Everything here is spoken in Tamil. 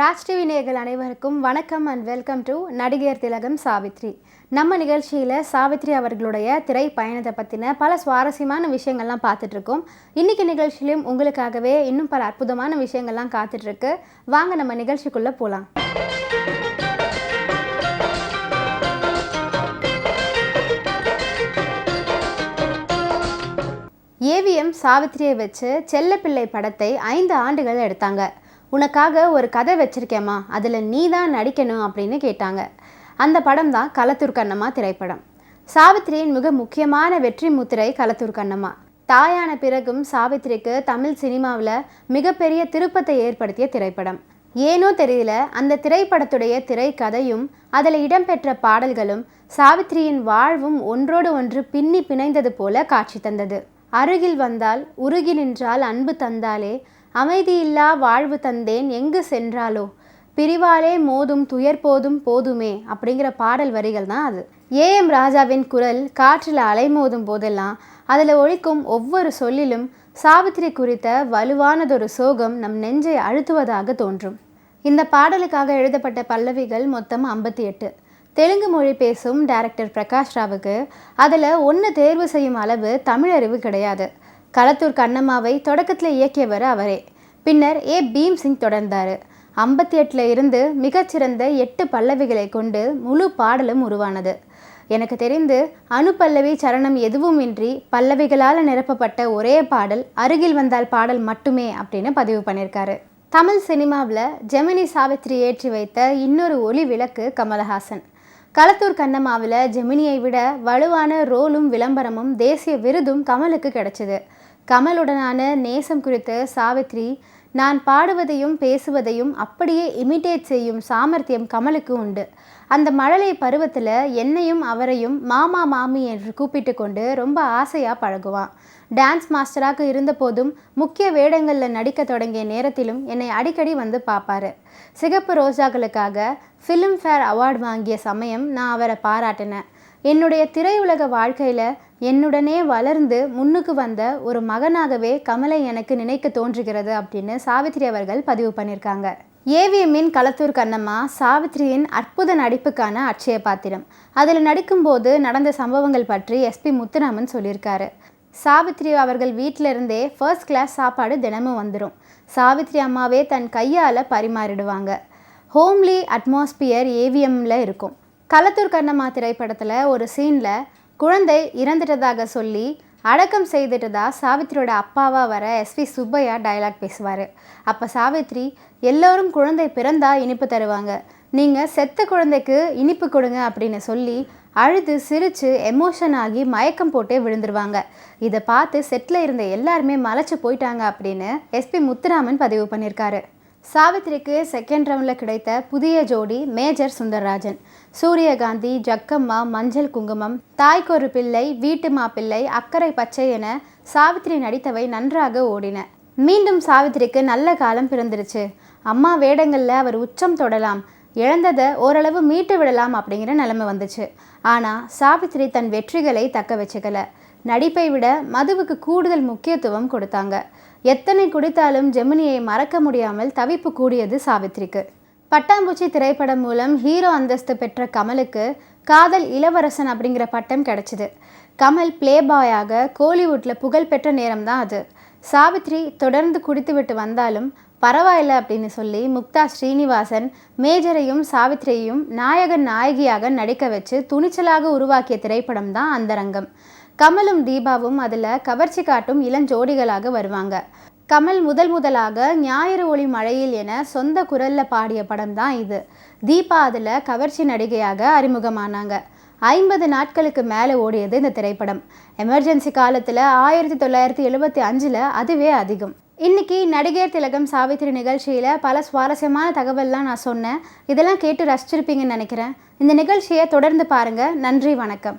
ராஜ் டிவி நேயர்கள் அனைவருக்கும் வணக்கம் அண்ட் வெல்கம் டு நடிகர் திலகம் சாவித்ரி. நம்ம நிகழ்ச்சியில் சாவித்ரி அவர்களுடைய திரை பயணத்தை பற்றின பல சுவாரஸ்யமான விஷயங்கள்லாம் பார்த்துட்ருக்கோம். இன்றைக்கி நிகழ்ச்சியிலும் உங்களுக்காகவே இன்னும் பல அற்புதமான விஷயங்கள்லாம் காத்துட்ருக்கு. வாங்க நம்ம நிகழ்ச்சிக்குள்ளே போகலாம். ஏவிஎம் சாவித்ரியை வச்சு செல்லப்பிள்ளை படத்தை 5 ஆண்டுகள் எடுத்தாங்க. உனக்காக ஒரு கதை வச்சிருக்கேம்மா, அதில் நீ தான் நடிக்கணும் அப்படின்னு கேட்டாங்க. அந்த படம் தான் களத்தூர் கண்ணம்மா திரைப்படம். சாவித்ரியின் மிக முக்கியமான வெற்றி முத்திரை களத்தூர் கண்ணம்மா. தாயான பிறகும் சாவித்ரிக்கு தமிழ் சினிமாவில் மிகப்பெரிய திருப்பத்தை ஏற்படுத்திய திரைப்படம். ஏனோ தெரியல, அந்த திரைப்படத்துடைய திரைக்கதையும் அதில் இடம்பெற்ற பாடல்களும் சாவித்ரியின் வாழ்வும் ஒன்றோடு ஒன்று பின்னி பிணைந்தது போல காட்சி தந்தது. அருகில் வந்தால் உருகி நின்றால் அன்பு தந்தாலே, அமைதியில்லா வாழ்வு தந்தேன் எங்கு சென்றாலோ, பிரிவாலே மோதும் துயர் போதும் போதுமே அப்படிங்கிற பாடல் வரிகள் தான் அது. ஏஎம் ராஜாவின் குரல் காற்றில் அலைமோதும் போதெல்லாம் அதில் ஒழிக்கும் ஒவ்வொரு சொல்லிலும் சாவித்ரி குறித்த வலுவானதொரு சோகம் நம் நெஞ்சை அழுத்துவதாக தோன்றும். இந்த பாடலுக்காக எழுதப்பட்ட பல்லவிகள் மொத்தம் 58. தெலுங்கு மொழி பேசும் டைரக்டர் பிரகாஷ் ராவுக்கு அதில் ஒன்று தேர்வு செய்யும் அளவு தமிழறிவு கிடையாது. களத்தூர் கண்ணம்மாவை தொடக்கத்தில் இயக்கியவர் அவரே. பின்னர் பீம் சிங் தொடர்ந்தார். 58 இருந்து மிகச்சிறந்த 8 பல்லவிகளை கொண்டு முழு பாடலும் உருவானது. எனக்கு தெரிந்து அணுப்பல்லவி சரணம் எதுவும் இன்றி பல்லவிகளால் நிரப்பப்பட்ட ஒரே பாடல் அருகில் வந்தால் பாடல் மட்டுமே அப்படின்னு பதிவு பண்ணியிருக்காரு. தமிழ் சினிமாவில் ஜெமினி சாவித்ரி ஏற்றி வைத்த இன்னொரு ஒளி விளக்கு கமலஹாசன். களத்தூர் கண்ணம்மாவில் ஜெமினியை விட வலுவான ரோலும் விளம்பரமும் தேசிய விருதும் கமலுக்கு கிடைச்சிது. கமலுடனான நேசம் குறித்து சாவித்ரி, நான் பாடுவதையும் பேசுவதையும் அப்படியே இமிட்டேட் செய்யும் சாமர்த்தியம் கமலுக்கு உண்டு. அந்த மழலை பருவத்தில் என்னையும் அவரையும் மாமா மாமி என்று கூப்பிட்டு கொண்டு ரொம்ப ஆசையாக பழகுவான். டான்ஸ் மாஸ்டராக இருந்த போதும் முக்கிய வேடங்களில் நடிக்க தொடங்கிய நேரத்திலும் என்னை அடிக்கடி வந்து பார்ப்பாரு. சிகப்பு ரோஜாக்களுக்காக ஃபிலிம்ஃபேர் அவார்டு வாங்கிய சமயம் நான் அவரை பாராட்டினேன். என்னுடைய திரையுலக வாழ்க்கையில் என்னுடனே வளர்ந்து முன்னுக்கு வந்த ஒரு மகனாகவே கமலை எனக்கு நினைக்க தோன்றுகிறது அப்படின்னு சாவித்ரி அவர்கள் பதிவு பண்ணியிருக்காங்க. ஏவிஎம்மின் களத்தூர் கண்ணம்மா சாவித்ரியின் அற்புத நடிப்புக்கான அட்சய பாத்திரம். அதில் நடிக்கும்போது நடந்த சம்பவங்கள் பற்றி எஸ்பி முத்துராமன் சொல்லியிருக்காரு. சாவித்ரி அவர்கள் வீட்டிலிருந்தே ஃபர்ஸ்ட் கிளாஸ் சாப்பாடு தினமும் வந்துடும். சாவித்ரி அம்மாவே தன் கையால் பரிமாறிடுவாங்க. ஹோம்லி அட்மாஸ்பியர் ஏவிஎம்மில் இருக்கும். களத்தூர் கண்ணம்மா திரைப்படத்தில் ஒரு சீனில் குழந்தை இறந்துட்டதாக சொல்லி அடக்கம் செய்துட்டதா சாவித்ரியோட அப்பாவா வர எஸ்வி சுப்பையா டைலாக் பேசுவார். அப்போ சாவித்ரி, எல்லோரும் குழந்தை பிறந்தா இனிப்பு தருவாங்க, நீங்கள் செத்த குழந்தைக்கு இனிப்பு கொடுங்க அப்படின்னு சொல்லி அழுது சிரித்து எமோஷன் ஆகி மயக்கம் போட்டே விழுந்துருவாங்க. இதை பார்த்து செட்டில் இருந்த எல்லாருமே மலைச்சு போயிட்டாங்க அப்படின்னு எஸ்பி முத்துராமன் பதிவு பண்ணியிருக்காரு. சாவித்ரிக்கு செகண்ட் ரவுண்டில் கிடைத்த புதிய ஜோடி மேஜர் சுந்தரராஜன். சூரியகாந்தி, ஜக்கம்மா, மஞ்சள் குங்குமம், தாய்க்கொரு பிள்ளை, வீட்டு மாப்பிள்ளை, அக்கறை பச்சை என சாவித்ரி நடித்தவை நன்றாக ஓடின. மீண்டும் சாவித்ரிக்கு நல்ல காலம் பிறந்துருச்சு. அம்மா வேடங்களில் அவர் உச்சம் தொடலாம், இழந்ததை ஓரளவு மீட்டு விடலாம் அப்படிங்கிற நிலைமை வந்துச்சு. ஆனால் சாவித்ரி தன் வெற்றிகளை தக்க வச்சுக்கல. நடிப்பை விட மதுவுக்கு கூடுதல் முக்கியத்துவம் கொடுத்தாங்க. எத்தனை குடித்தாலும் ஜெமினியை மறக்க முடியாமல் தவிப்பு கூடியது சாவித்ரிக்கு. பட்டாம்பூச்சி திரைப்படம் மூலம் ஹீரோ அந்தஸ்து பெற்ற கமலுக்கு காதல் இளவரசன் அப்படிங்கிற பட்டம் கிடைச்சிது. கமல் பிளேபாயாக கோலிவுட்டில் புகழ்பெற்ற நேரம்தான் அது. சாவித்ரி தொடர்ந்து குடித்துவிட்டு வந்தாலும் பரவாயில்ல அப்படின்னு சொல்லி முக்தா ஸ்ரீனிவாசன் மேஜரையும் சாவித்ரியையும் நாயகன் நாயகியாக நடிக்க வச்சு துணிச்சலாக உருவாக்கிய திரைப்படம் தான் அந்தரங்கம். கமலும் தீபாவும் அதில் கவர்ச்சி காட்டும் இளஞ்சோடிகளாக வருவாங்க. கமல் முதலாக ஞாயிறு ஒளி மழையில் என சொந்த குரலில் பாடிய படம் தான் இது. தீபா அதில் கவர்ச்சி நடிகையாக அறிமுகமானாங்க. 50 நாட்களுக்கு மேலே ஓடியது இந்த திரைப்படம். எமர்ஜென்சி காலத்தில் 1975 அதுவே அதிகம். இன்னைக்கு நடிகர் திலகம் சாவித்ரி நிகழ்ச்சியில் பல சுவாரஸ்யமான தகவல்லாம் நான் சொன்னேன். இதெல்லாம் கேட்டு ரசிச்சிருப்பீங்கன்னு நினைக்கிறேன். இந்த நிகழ்ச்சியை தொடர்ந்து பாருங்கள். நன்றி, வணக்கம்.